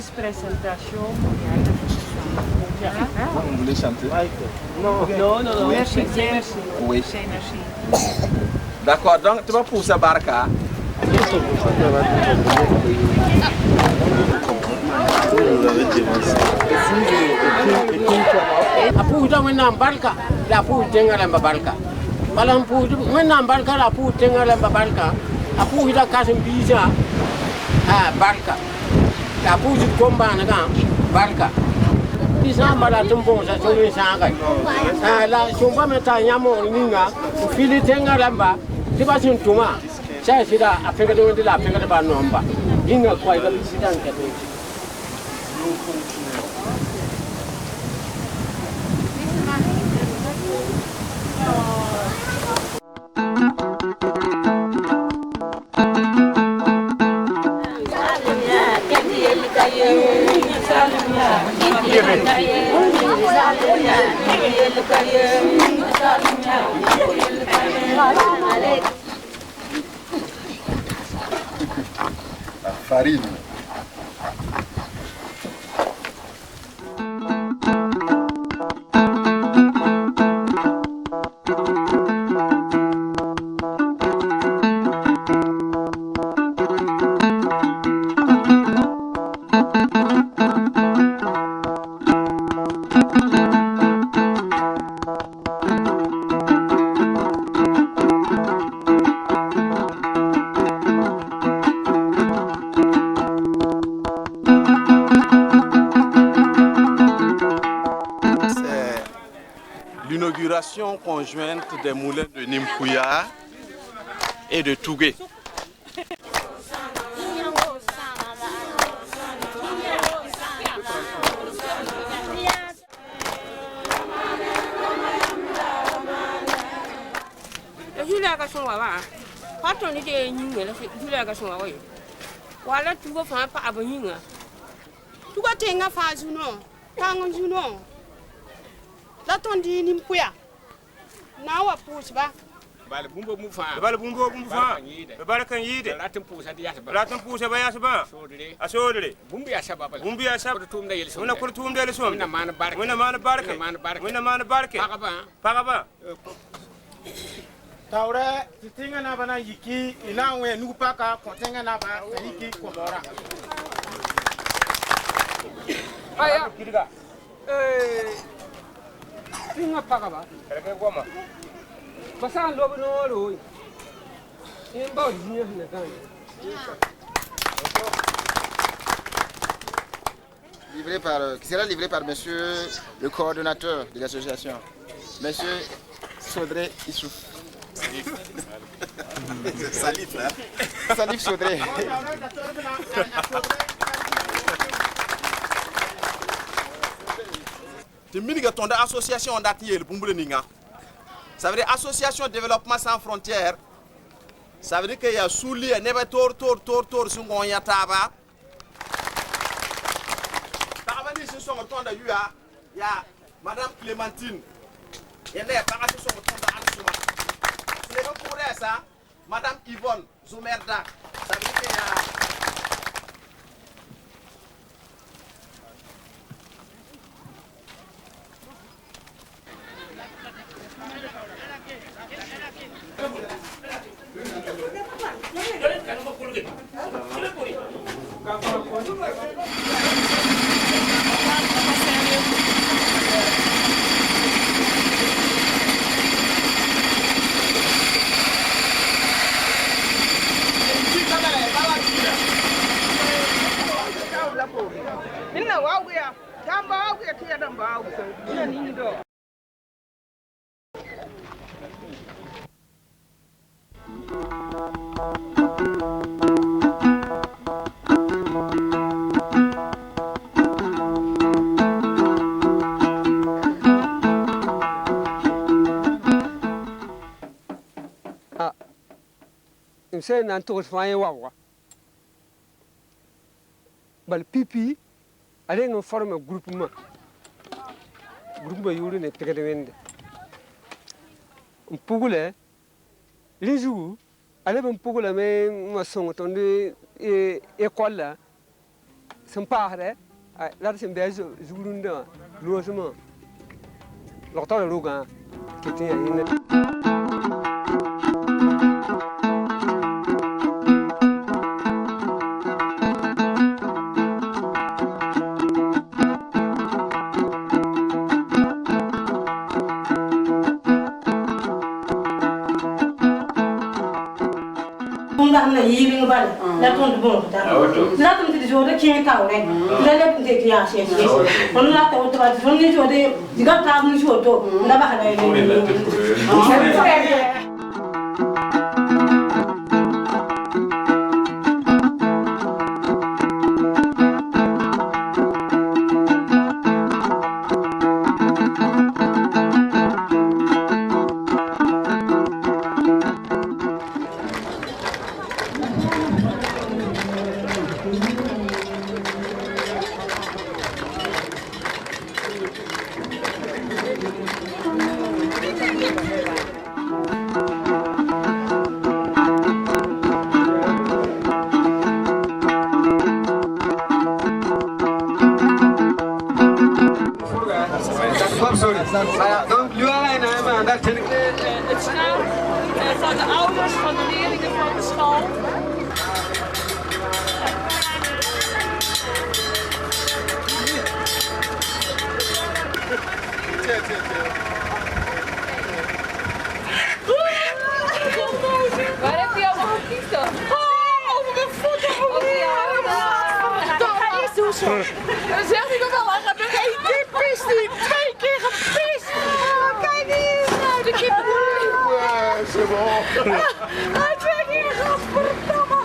présentation. Vous voulez chanter? Non. Merci. Oui. D'accord, donc tu vas pousser Barca. Apu ita mena barka, la apu tenga la barka. Balam pu mena barka la apu tenga la barka. Apu ita kasim bisa, barka. La apu ita komba naga barka. Bisa mala tumpo sa chori sanga. La chumba meta nyamo ninga, fili tenga lamba, tiba tuma. Saya sida Afrika tu nanti la Afrika tu baru nomba. Ingat kau itu sidang kata. Farine. L'inauguration conjointe des moulins de Nimpouya et de Tougué. La tondi ni mpuya na wa pusba Bal bumbo mufa. Bal bumbo mufa. Bal kan yide. Latin pusa dia sebab. Latin pusa baya seba. Asodre. Bumbi asaba. Bumbi asaba. Tum da yelso. Muna kurtum da yelso. Muna mana barke. Muna mana barke. Muna mana barke. Pagaba. Taure tinga na bana yiki ina we nupaka kontenga na ba yiki komora. Aya kiriga. Tinga pagaba. Reke goma. Pasan lobo no lo. Imba dinha na kan. Qui sera livré par monsieur le coordonnateur de l'association, monsieur Sodré Issouf. Salif, hein? Salif Sodré. Tu me dis que ton association d'atelier le Bumbule Ninga. Ça veut dire association développement sans frontières. Ça veut dire qu'il y a souli et nebe tor sur mon yataba. Parmi ceux qui sont autour de lui, il y a Madame Clémentine. Il y a des parents qui sont autour de Ansuma. C'est le pour ça, Madame Yvonne Zoumerda. Ça veut dire qu'il y a. C'est un tour de wawa. Bal pipi, allez nous former un groupement. Groupement yuri ne tegedende. Un pougule, les jours, allez un pougule mais ma son tondu école là. sẽn paasdɛ la d sẽn bɩ a zug rũndã wã loosmã log tara rogã tɩ tɩ yaa yẽnda na yiri bal la ton bon ta la ton ti jode kin ta ne la le ti ya she she on la ta to ba ton ni jode diga ka ni jodo na ba hala ne Donc, Het staan van de ouders van de leerlingen van de school. Waar heb je allemaal gekiet dan? Over mijn voeten. Over je ouders. Dat ga je douchen. Dan zeg ik ook al lang. Hey, dit pist niet. 2 keer gepist. Kijk hier. Nou, de kip. C'est bon. Hij 2 keer gadverdamme.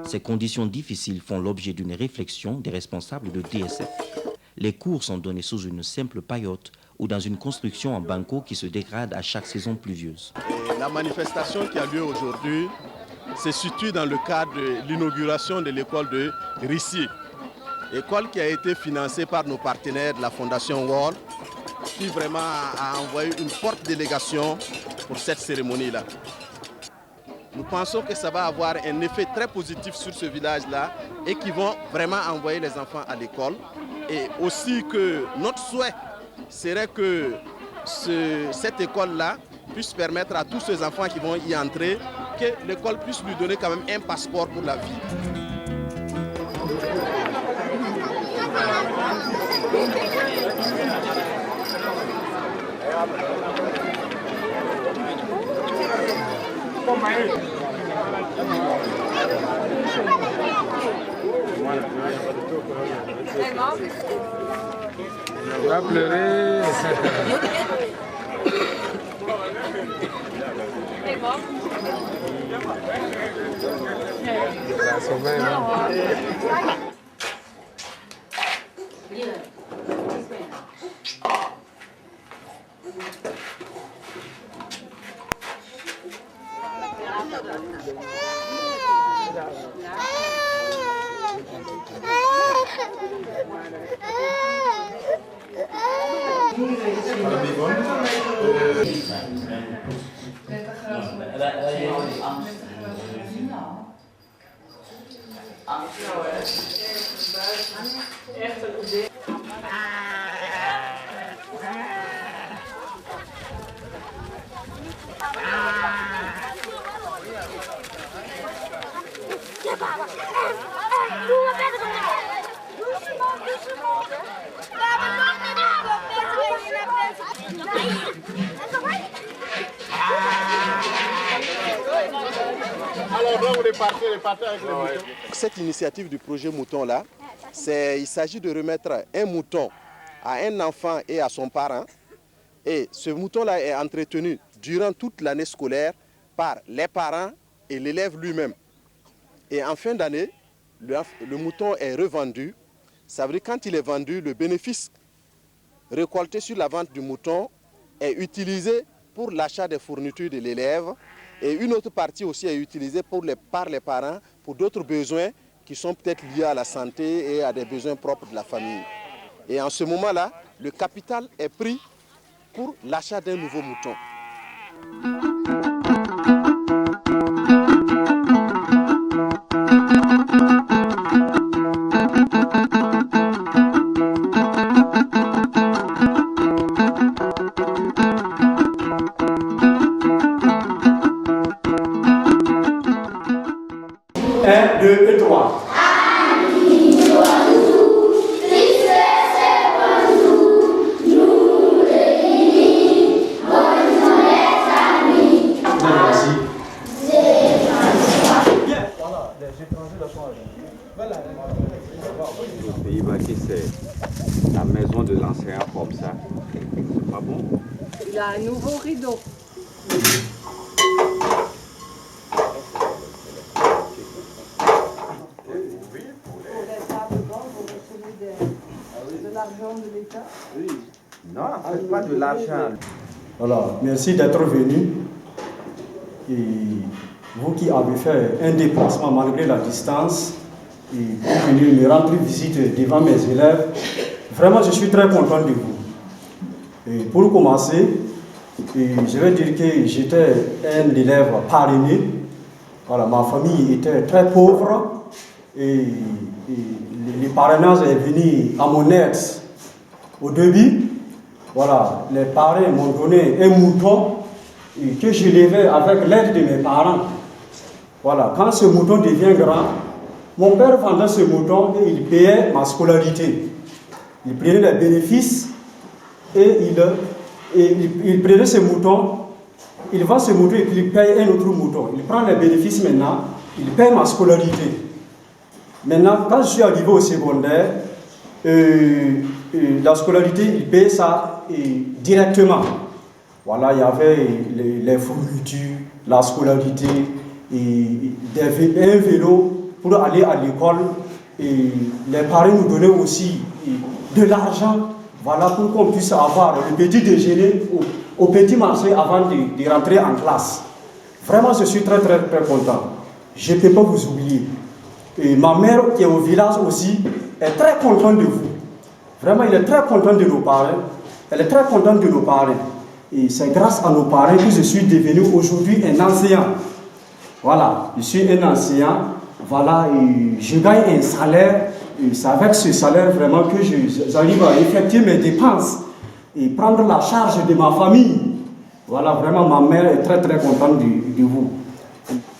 Ces conditions difficiles font l'objet d'une réflexion des responsables de DSF. Les cours sont donnés sous une simple paillote ou dans une construction en banco qui se dégrade à chaque saison pluvieuse. La manifestation qui a lieu aujourd'hui se situe dans le cadre de l'inauguration de l'école de Rissier. École qui a été financée par nos partenaires de la Fondation World, qui vraiment a envoyé une forte délégation pour cette cérémonie-là. Nous pensons que ça va avoir un effet très positif sur ce village-là et qui vont vraiment envoyer les enfants à l'école. Et aussi que notre souhait serait que cette école-là puisse permettre à tous ces enfants qui vont y entrer, que l'école puisse lui donner quand même un passeport pour la vie. On va pleurer. Cette initiative du projet Mouton là, il s'agit de remettre un mouton à un enfant et à son parent. Et ce mouton-là est entretenu durant toute l'année scolaire par les parents et l'élève lui-même. Et en fin d'année, le mouton est revendu. Ça veut dire que quand il est vendu, le bénéfice récolté sur la vente du mouton est utilisé pour l'achat des fournitures de l'élève. Et une autre partie aussi est utilisée par les parents pour d'autres besoins qui sont peut-être liés à la santé et à des besoins propres de la famille. Et en ce moment-là, le capital est pris pour l'achat d'un nouveau mouton. Au Pays-Bas, c'est la maison de l'enseignant comme ça. C'est pas bon. Il a un nouveau rideau. De l'argent de l'État? Oui. Non, c'est pas de l'argent. Voilà, merci d'être venu. Et vous qui avez fait un déplacement malgré la distance et pour venir me rendre visite devant mes élèves, vraiment je suis très content de vous. Et pour commencer, je vais dire que j'étais un élève parrainé. Voilà, ma famille était très pauvre et le parrainage est venu à mon aide. Au début, voilà, les parents m'ont donné un mouton que je levais avec l'aide de mes parents. Voilà, quand ce mouton devient grand, mon père vendait ce mouton et il payait ma scolarité. Il prenait les bénéfices et il prenait ce mouton, il vend ce mouton et puis il paye un autre mouton. Il prend les bénéfices maintenant, il paye ma scolarité. Maintenant, quand je suis arrivé au secondaire, la scolarité, il paye ça directement. Voilà, il y avait les fournitures, la scolarité, un vélo pour aller à l'école. Les parents nous donnaient aussi de l'argent, voilà, pour qu'on puisse avoir le petit déjeuner au petit marché avant de rentrer en classe. Vraiment, je suis très très très content. Je ne peux pas vous oublier. Et ma mère qui est au village aussi est très contente de vous. Vraiment, elle est très contente de nos parents. Elle est très contente de nos parents. Et c'est grâce à nos parents que je suis devenu aujourd'hui un enseignant. Voilà, je suis un enseignant. Voilà, et je gagne un salaire. Et c'est avec ce salaire vraiment que j'arrive à effectuer mes dépenses et prendre la charge de ma famille. Voilà, vraiment, ma mère est très très contente de vous.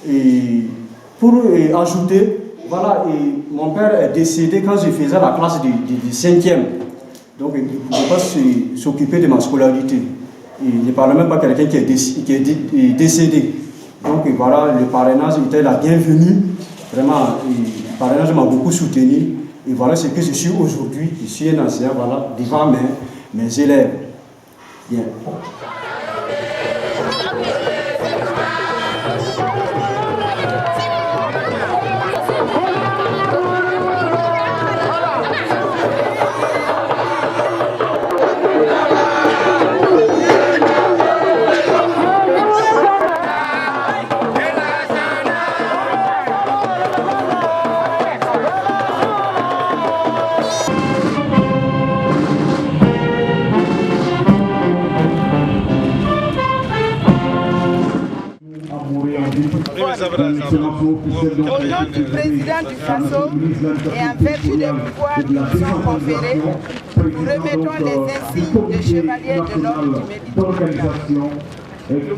Et pour ajouter, voilà, et mon père est décédé quand je faisais la classe du 5e. Donc, il ne pouvait pas s'occuper de ma scolarité. Il ne parlait même pas quelqu'un qui est décédé. Donc, voilà, le parrainage était la bienvenue. Vraiment, le parrainage m'a beaucoup soutenu. Et voilà ce que je suis aujourd'hui. Je suis un enseignant, voilà, devant mes élèves. Bien. Au nom du président du FASO et en vertu des pouvoirs qui nous sont conférés, nous remettons les insignes de chevalier de l'ordre du Mérite.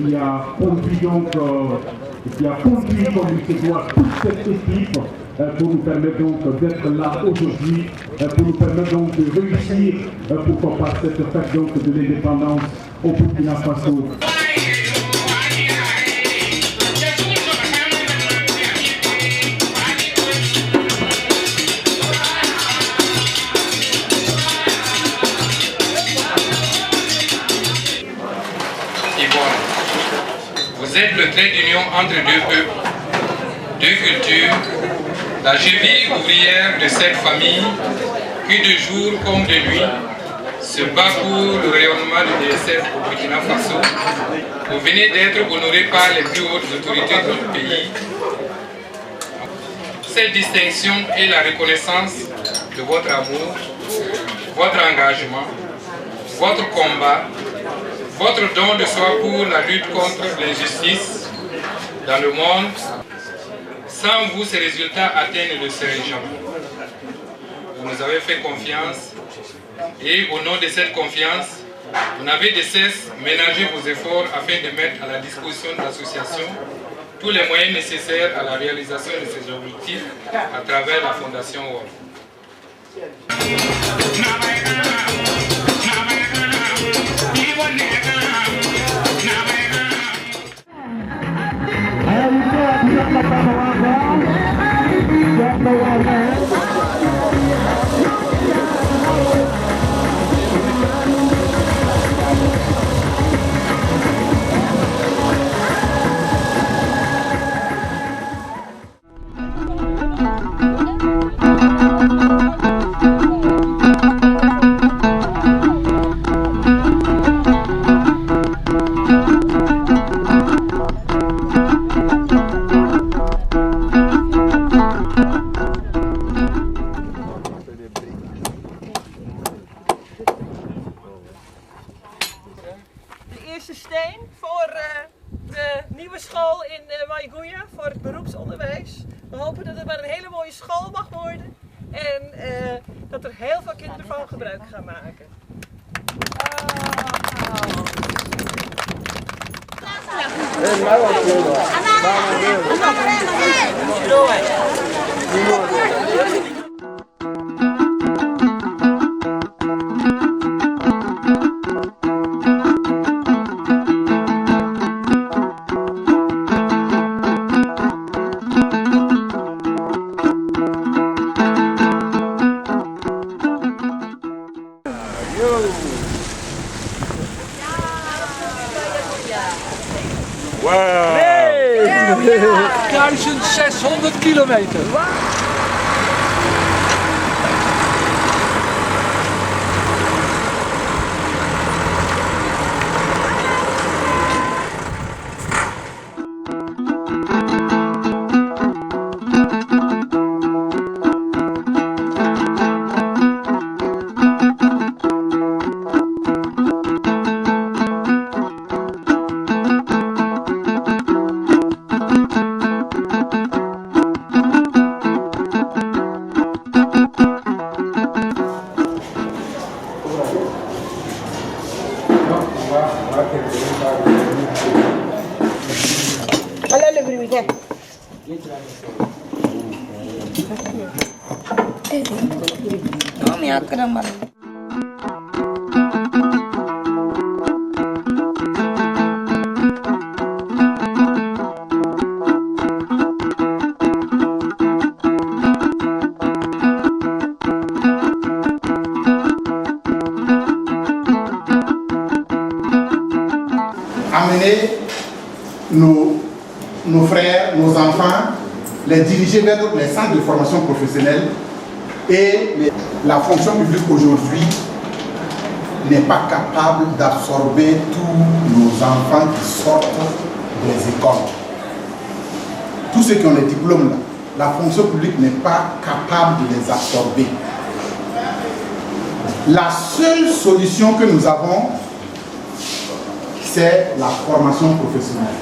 Qui a produit donc et qui a conduit comme il se doit toute cette équipe pour nous permettre donc d'être là aujourd'hui, pour nous permettre donc de réussir, pourquoi pas, cette fête donc de l'indépendance au Burkina Faso. Vous êtes le trait d'union entre deux peuples, deux cultures, la cheville ouvrière de cette famille qui de jour comme de nuit se bat pour le rayonnement du DSF au Burkina Faso. Vous venez d'être honoré par les plus hautes autorités de notre pays. Cette distinction est la reconnaissance de votre amour, votre engagement, votre combat, votre don de soi pour la lutte contre l'injustice dans le monde. Sans vous, ces résultats atteints ne le seraient jamais. Vous nous avez fait confiance et au nom de cette confiance, vous n'avez de cesse ménager vos efforts afin de mettre à la disposition de l'association tous les moyens nécessaires à la réalisation de ses objectifs à travers la Fondation WORD. We hopen dat het maar een hele mooie school mag worden en dat er heel veel kinderen van gebruik gaan maken. Wow! 1600 kilometer! Allez, le bruit, viens. Non, mais après, on va... Amener nos frères, nos enfants, les diriger vers les centres de formation professionnelle et la fonction publique aujourd'hui n'est pas capable d'absorber tous nos enfants qui sortent des écoles. Tous ceux qui ont les diplômes là, la fonction publique n'est pas capable de les absorber. La seule solution que nous avons, c'est la formation professionnelle.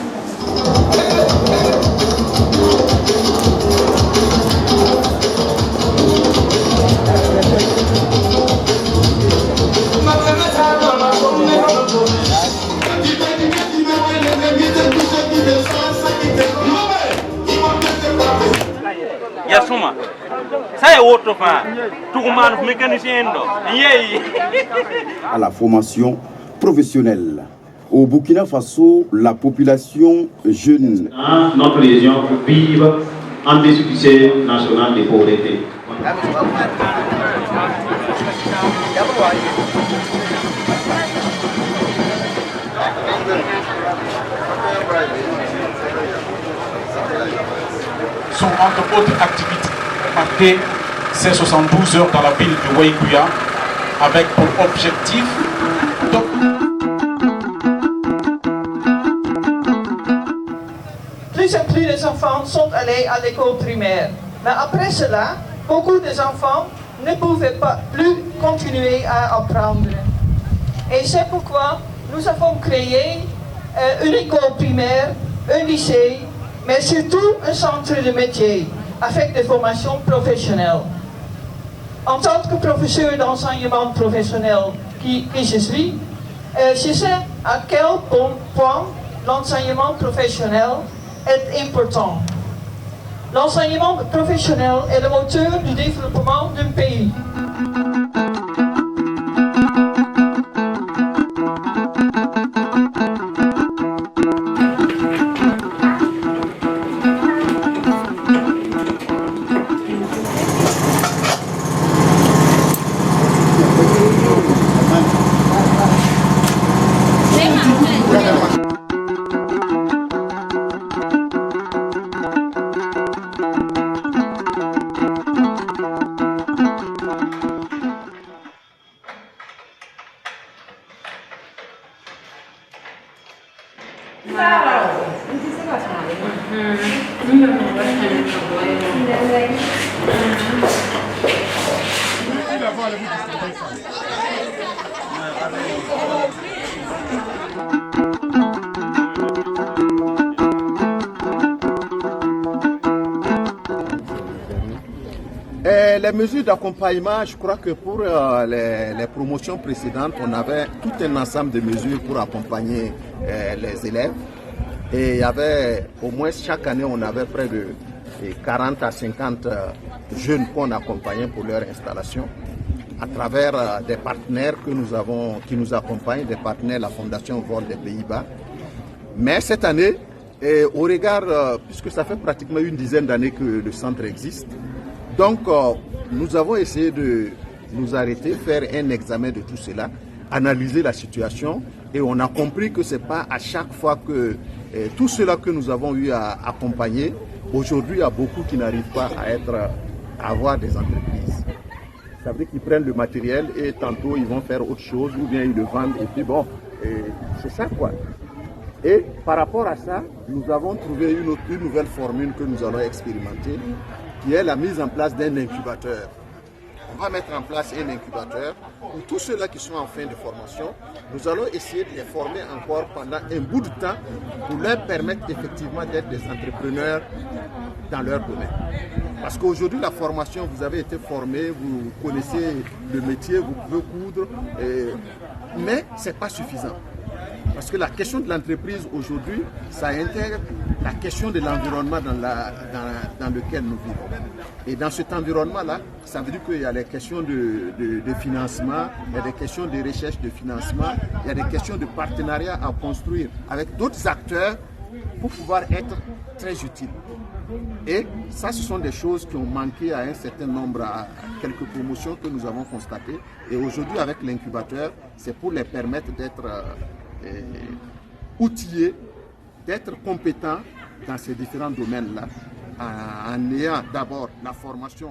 Thank you. Yasuma. Ça est autre part. Tout le monde mécanicien. À la formation professionnelle. Au Burkina Faso, la population jeune. Notre région vive en dessous du seuil national de pauvreté. Sont entre autres activités marquées ces 72 heures dans la ville de Waïkouya avec pour objectif Plus et plus les enfants sont allés à l'école primaire. Mais après cela, beaucoup des enfants ne pouvaient pas plus continuer à apprendre. Et c'est pourquoi nous avons créé une école primaire, un lycée, mais surtout un centre de métier avec des formations professionnelles. En tant que professeur d'enseignement professionnel qui je suis, je sais à quel point l'enseignement professionnel est important. L'enseignement professionnel est le moteur du développement d'un pays. Les mesures d'accompagnement, je crois que pour les promotions précédentes, on avait tout un ensemble de mesures pour accompagner les élèves. Et il y avait, au moins chaque année, on avait près de 40 à 50 jeunes qu'on accompagnait pour leur installation à travers des partenaires que nous avons, qui nous accompagnent, des partenaires, la Fondation Vol des Pays-Bas. Mais cette année, au regard, puisque ça fait pratiquement une dizaine d'années que le centre existe, donc nous avons essayé de nous arrêter, faire un examen de tout cela, analyser la situation, et on a compris que ce n'est pas à chaque fois que tout cela que nous avons eu à accompagner, aujourd'hui il y a beaucoup qui n'arrivent pas à avoir des entreprises. Ça veut dire qu'ils prennent le matériel et tantôt ils vont faire autre chose ou bien ils le vendent et puis bon, c'est ça quoi. Et par rapport à ça, nous avons trouvé une nouvelle formule que nous allons expérimenter, qui est la mise en place d'un incubateur. On va mettre en place un incubateur pour tous ceux-là qui sont en fin de formation. Nous allons essayer de les former encore pendant un bout de temps pour leur permettre effectivement d'être des entrepreneurs dans leur domaine. Parce qu'aujourd'hui, la formation, vous avez été formé, vous connaissez le métier, vous pouvez coudre, mais ce n'est pas suffisant. Parce que la question de l'entreprise aujourd'hui, ça intègre la question de l'environnement dans lequel nous vivons. Et dans cet environnement-là, ça veut dire qu'il y a les questions de financement, il y a des questions de recherche de financement, il y a des questions de partenariat à construire avec d'autres acteurs pour pouvoir être très utiles. Et ça, ce sont des choses qui ont manqué à un certain nombre, à quelques promotions que nous avons constatées. Et aujourd'hui, avec l'incubateur, c'est pour les permettre d'être outillés, d'être compétents dans ces différents domaines-là, en ayant d'abord la formation.